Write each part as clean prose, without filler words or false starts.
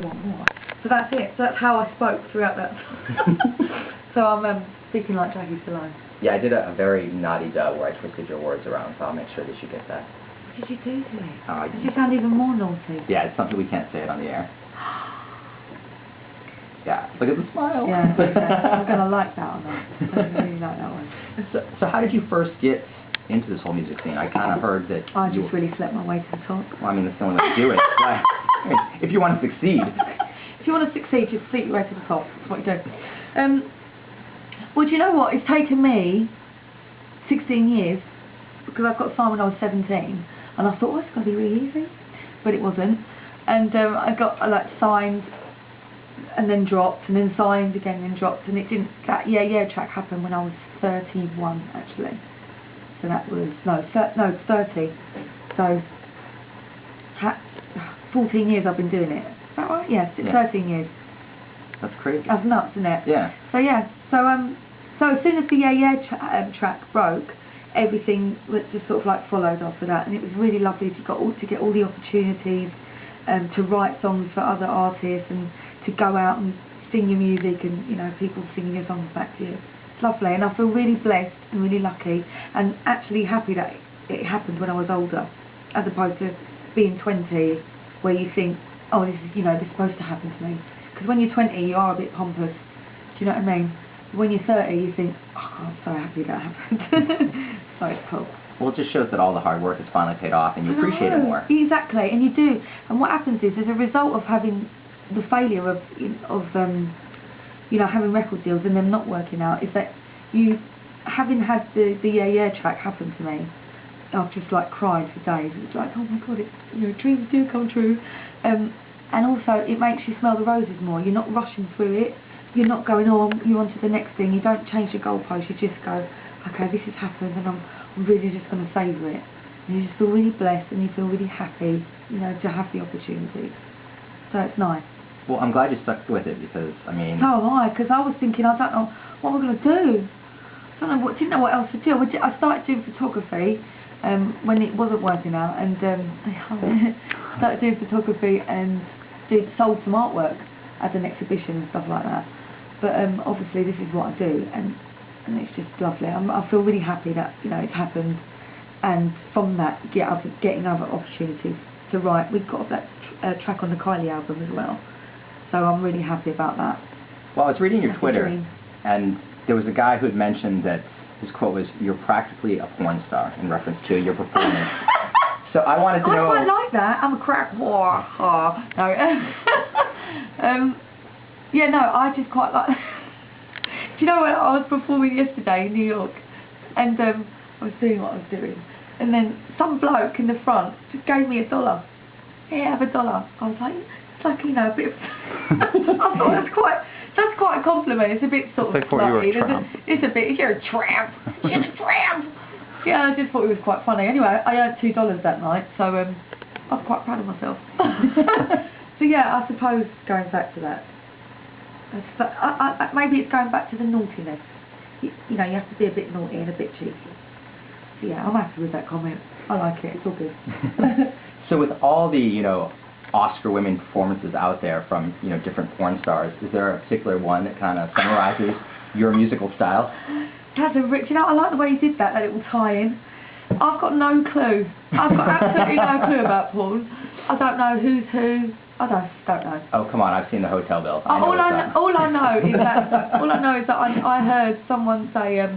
want more. So that's it. So that's how I spoke throughout that. So I'm speaking like Jackie Stallone. Yeah, I did a very naughty dub where I twisted your words around, so I'll make sure that you get that. What did you do to it? Did you sound even more naughty? Yeah, it's something we can't say it on the air. Yeah, look at the smile. Yeah, okay. I'm going to like that one. I really like that one. So how did you first get into this whole music scene? I kind of heard that I just really slept my way to the top. Well, I mean, that's the only way to do it. If you want to succeed. If you want to succeed, just sleep your way to the top. That's what you do. Well, do you know what? It's taken me 16 years, because I got signed when I was 17, and I thought, oh, it's going to be really easy. But it wasn't. And I got signed, and then dropped, and then signed again, and dropped, and it didn't. That Yeah track happened when I was 31, actually. So that was 30. So 14 years I've been doing it. Is that right? Yes, it's 13 years. That's crazy. That's nuts, isn't it? Yeah. So yeah. So as soon as the track broke, everything was just sort of like followed after that, and it was really lovely to get all the opportunities to write songs for other artists and to go out and sing your music and, you know, people singing your songs back to you. It's lovely, and I feel really blessed and really lucky and actually happy that it happened when I was older, as opposed to being 20 where you think, oh, this is, you know, this is supposed to happen to me. Because when you're 20 you are a bit pompous, do you know what I mean? When you're 30 you think, oh God, I'm so happy that happened. So it's cool. Well, it just shows that all the hard work has finally paid off and you appreciate it more. Exactly, and you do. And what happens is, as a result of having the failure of you know, having record deals and them not working out, is that you, having had the Yeah track happen to me, I've just like cried for days. It's like, oh my God, it's, you know, dreams do come true. And also it makes you smell the roses more. You're not rushing through it. You're not going, oh, you're on to the next thing. You don't change your goalpost. You just go, okay, this has happened and I'm really just going to savour it. And you just feel really blessed and you feel really happy, you know, to have the opportunity. So it's nice. Well, I'm glad you stuck with it because, I mean... So am I, because I was thinking, I don't know what we're going to do. Didn't know what else to do. I started doing photography when it wasn't working out, and started doing photography and sold some artwork at an exhibition and stuff like that. But obviously this is what I do, and it's just lovely. I feel really happy that, you know, it's happened, and from that getting other opportunities to write. We've got that track on the Kylie album as well, so I'm really happy about that. Well, I was reading your Twitter, and there was a guy who had mentioned that his quote was, "You're practically a porn star," in reference to your performance. So I wanted to know... I quite like that. I'm a crack whore. No. Yeah, no, I just quite like... Do you know when I was performing yesterday in New York, and I was doing what I was doing, and then some bloke in the front just gave me $1. Yeah, have $1. I was like, it's like, you know, a bit of... I thought that's quite a compliment. It's a bit sort of slutty. It's a bit, you're a tramp. You're a tramp. Yeah, I just thought it was quite funny. Anyway, I earned $2 that night, so I was quite proud of myself. So yeah, I suppose going back to that, maybe it's going back to the naughtiness. You know, you have to be a bit naughty and a bit cheeky. So yeah, I'm happy with that comment. I like it. It's all good. So with all the, you know, Oscar-winning performances out there from, you know, different porn stars, is there a particular one that kind of summarizes your musical style? That's you know, I like the way you did that little tie-in. I've got no clue. I've got absolutely no clue about porn. I don't know who's who. I don't know. Oh, come on, I've seen the hotel bill. All I know is that I heard someone say a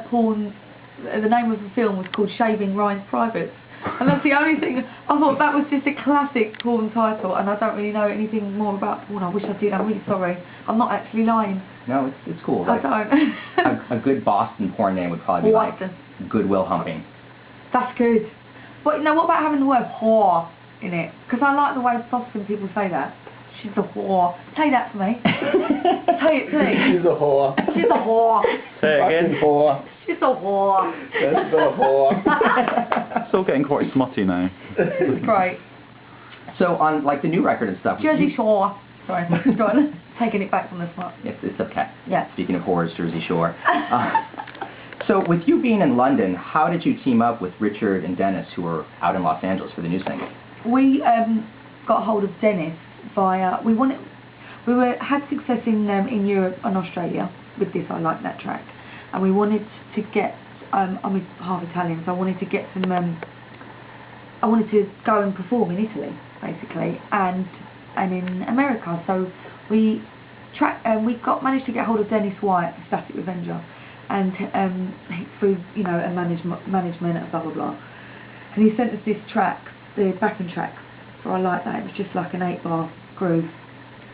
porn, the name of the film was called Shaving Ryan's Privates. And that's the only thing. I thought that was just a classic porn title, and I don't really know anything more about porn. I wish I did. I'm really sorry. I'm not actually lying. No, it's cool. Like, I don't. a good Boston porn name would probably be like Goodwill Humping. That's good. But you know, what about having the word whore in it? Because I like the way Boston people say that. She's a whore. Say that for me. Say it, please. She's a whore. She's a whore. Say it again. Whore. She's a whore. That's a whore. It's all getting quite smutty now. It's great. So on like the new record and stuff. Jersey Shore. Sorry, go on. Taking it back from the smut. Yes, it's okay. Yeah. Speaking of whores, Jersey Shore. So with you being in London, how did you team up with Richard and Dennis, who were out in Los Angeles for the new single? We got hold of Dennis via had success in Europe and Australia with this I Like That track, and we wanted to get I'm half Italian, so I wanted to get some I wanted to go and perform in Italy basically, and in America. So we managed to get hold of Dennis White, Static Revenger, and through a management and blah blah blah, and he sent us this track, the backing track for I Like That. It was just like an 8-bar groove,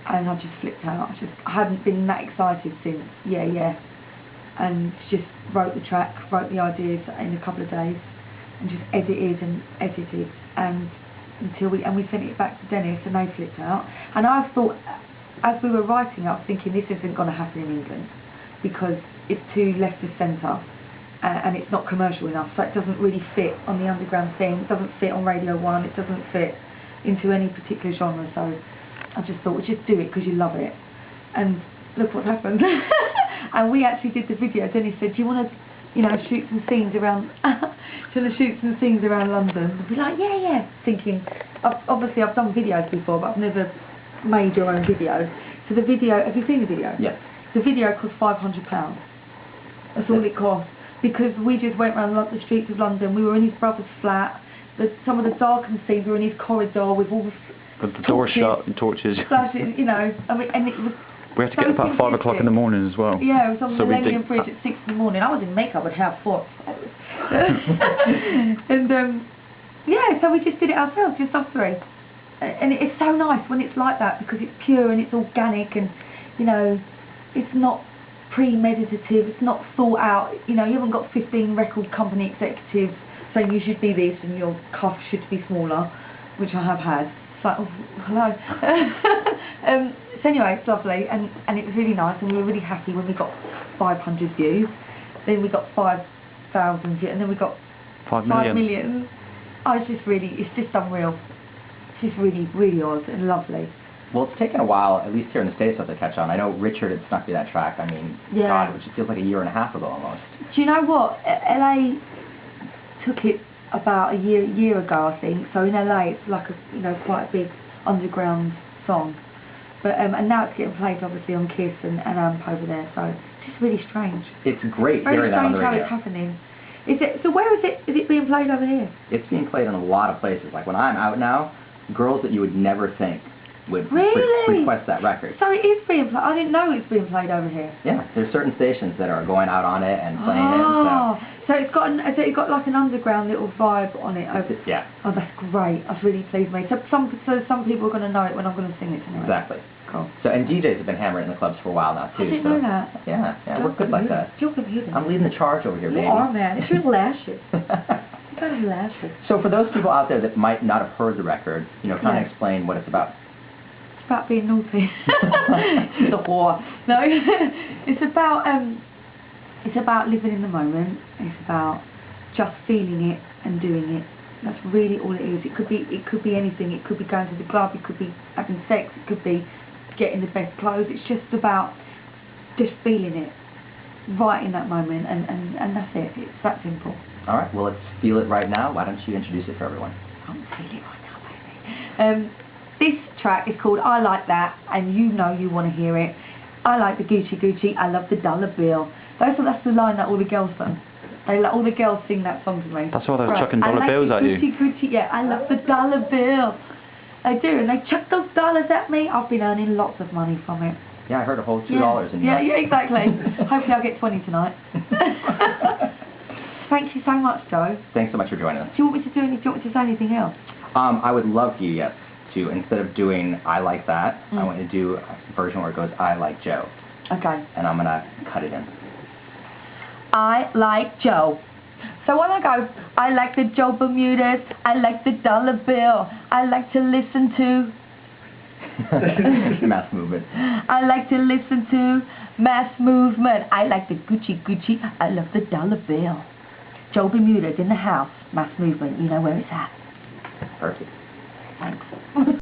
and I just flipped out. I hadn't been that excited since Yeah, and just wrote the track, wrote the ideas in a couple of days, and just edited, and until we sent it back to Dennis, and they flipped out. And I thought, as we were writing, I was thinking this isn't going to happen in England because it's too left of centre, and it's not commercial enough, so it doesn't really fit on the underground thing. It doesn't fit on Radio 1. It doesn't fit into any particular genre. So I just thought, well, just do it because you love it. And look what happened. And we actually did the video. Dennis said, "Do you want to, shoot some scenes around? London?" And we're like, "Yeah." Thinking, obviously I've done videos before, but I've never made your own video. So the video, have you seen the video? Yes. The video cost £500. That's all it cost, because we just went around the streets of London. We were in his brother's flat. Some of the darkened scenes were in his corridor with all the door shut and torches. Flashes, and it was. We had to get up at 5 o'clock in the morning as well. Yeah, it was on the Millennium Bridge at 6 in the morning. I was in makeup at 4:30. And so we just did it ourselves, just us three. And it's so nice when it's like that, because it's pure and it's organic, and it's not premeditative, it's not thought out. You haven't got 15 record company executives saying you should be this and your cuff should be smaller, which I have had. It's like, oh, hello. So anyway, it's lovely, and it was really nice, and we were really happy when we got 500 views. Then we got 5,000 views, and then we got 5 million. 5 million. It's just unreal. It's just really, really odd and lovely. Well, it's taken a while, at least here in the States, to catch on. I know Richard had snuck me that track. I mean, yeah. God, which feels like a year and a half ago almost. Do you know what? LA took it about a year ago, I think. So in LA, it's like quite a big underground song. But and now it's getting played obviously on Kiss and AMP over there. So it's just really strange. It's great hearing that on the radio. Very strange how it's happening. So where is it being played over here? It's being played in a lot of places. Like when I'm out now, girls that you would never think would request that record. So it is being played. I didn't know it's being played over here. Yeah, there's certain stations that are going out on it and playing it. So it's got like an underground little vibe on it. Yeah. Oh, that's great. That's really pleased me. So some people are going to know it when I'm going to sing it tonight. Exactly. Cool. So and DJs have been hammering it in the clubs for a while now too. I didn't know that. Yeah, we're good like that. You're good. I'm leading the charge over here, baby. You are, man. It's your lashes. Your lashes. So for those people out there that might not have heard the record, kind of explain what it's about. It's about being naughty. It's a whore. No, it's about living in the moment. It's about just feeling it and doing it. That's really all it is. It could be anything. It could be going to the club. It could be having sex. It could be getting the best clothes. It's just about just feeling it right in that moment, and that's it. It's that simple. All right. Well, let's feel it right now. Why don't you introduce it for everyone? I'm feeling it right now, baby. This track is called I Like That, and you want to hear it. I like the Gucci, I love the dollar bill. That's the line that all the girls sing. All the girls sing that song to me. That's why they're chucking dollar bills at you. Gucci, yeah, I love the dollar bill. They do, and they chuck those dollars at me. I've been earning lots of money from it. Yeah, I heard a whole $2 in Yeah, exactly. Hopefully I'll get 20 tonight. Thank you so much, Joe. Thanks so much for joining us. Do you want me to say anything else? I would love you, yes, to, instead of doing I Like That, I want you to do a version where it goes I Like Joe. Okay. And I'm going to cut it in. I like Joe. So when I go, I like the Joe Bermudez, I like the dollar bill, I like to listen to Mass Movement. I like to listen to Mass Movement. I like the Gucci, I love the dollar bill. Joe Bermudez in the house, Mass Movement, you know where it's at. Perfect. Thanks.